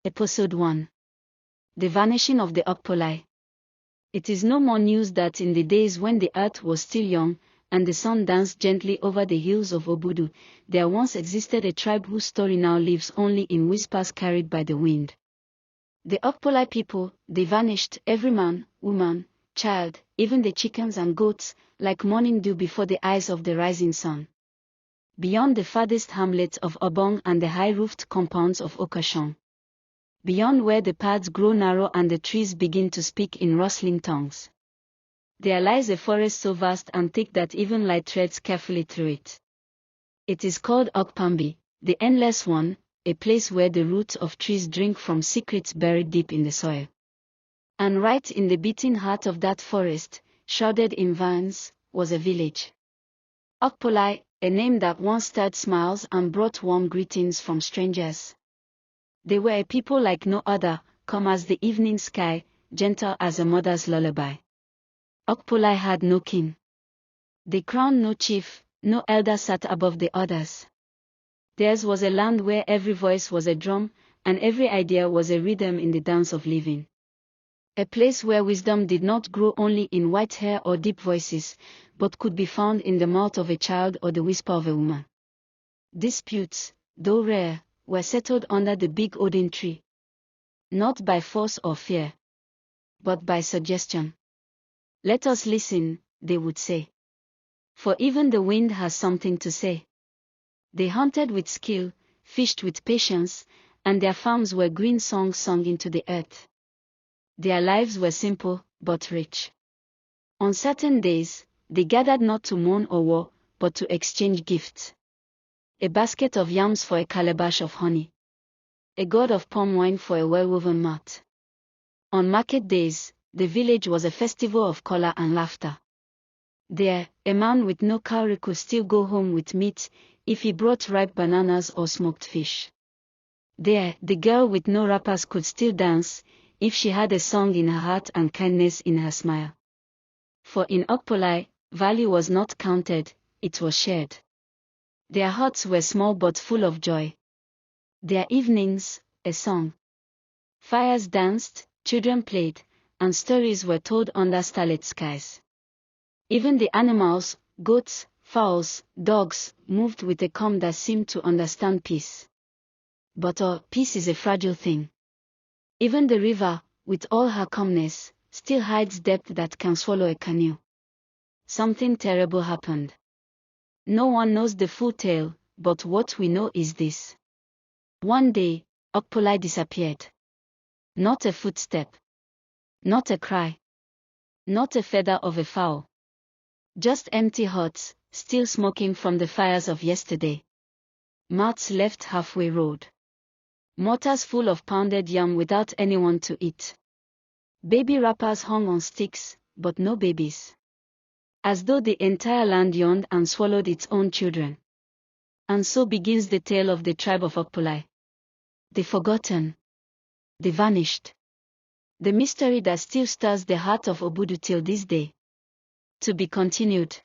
Episode 1. The Vanishing of the Ukpili. It is no more news that in the days when the earth was still young, and the sun danced gently over the hills of Obudu, there once existed a tribe whose story now lives only in whispers carried by the wind. The Ukpili people, they vanished, every man, woman, child, even the chickens and goats, like morning dew before the eyes of the rising sun. Beyond the farthest hamlets of Obong and the high-roofed compounds of Okashon. Beyond where the paths grow narrow and the trees begin to speak in rustling tongues. There lies a forest so vast and thick that even light treads carefully through it. It is called Ukpambi, the Endless One, a place where the roots of trees drink from secrets buried deep in the soil. And right in the beating heart of that forest, shrouded in vines, was a village. Ukpili, a name that once stirred smiles and brought warm greetings from strangers. They were a people like no other, calm as the evening sky, gentle as a mother's lullaby. Ukpili had no king. They crowned no chief, no elder sat above the others. Theirs was a land where every voice was a drum, and every idea was a rhythm in the dance of living. A place where wisdom did not grow only in white hair or deep voices, but could be found in the mouth of a child or the whisper of a woman. Disputes, though rare, were settled under the big Odin tree. Not by force or fear, but by suggestion. Let us listen, they would say. For even the wind has something to say. They hunted with skill, fished with patience, and their farms were green songs sung into the earth. Their lives were simple, but rich. On certain days, they gathered not to mourn or war, but to exchange gifts. A basket of yams for a calabash of honey. A gourd of palm wine for a well-woven mat. On market days, the village was a festival of color and laughter. There, a man with no cowrie could still go home with meat, if he brought ripe bananas or smoked fish. There, the girl with no wrappers could still dance, if she had a song in her heart and kindness in her smile. For in Ukpili, value was not counted, it was shared. Their hearts were small but full of joy. Their evenings, a song. Fires danced, children played, and stories were told under starlit skies. Even the animals, goats, fowls, dogs, moved with a calm that seemed to understand peace. But peace is a fragile thing. Even the river, with all her calmness, still hides depth that can swallow a canoe. Something terrible happened. No one knows the full tale, but what we know is this. One day, Ukpili disappeared. Not a footstep. Not a cry. Not a feather of a fowl. Just empty huts, still smoking from the fires of yesterday. Mouths left halfway road. Mortars full of pounded yam without anyone to eat. Baby wrappers hung on sticks, but no babies. As though the entire land yawned and swallowed its own children. And so begins the tale of the tribe of Ukpili. The forgotten. The vanished. The mystery that still stirs the heart of Obudu till this day. To be continued.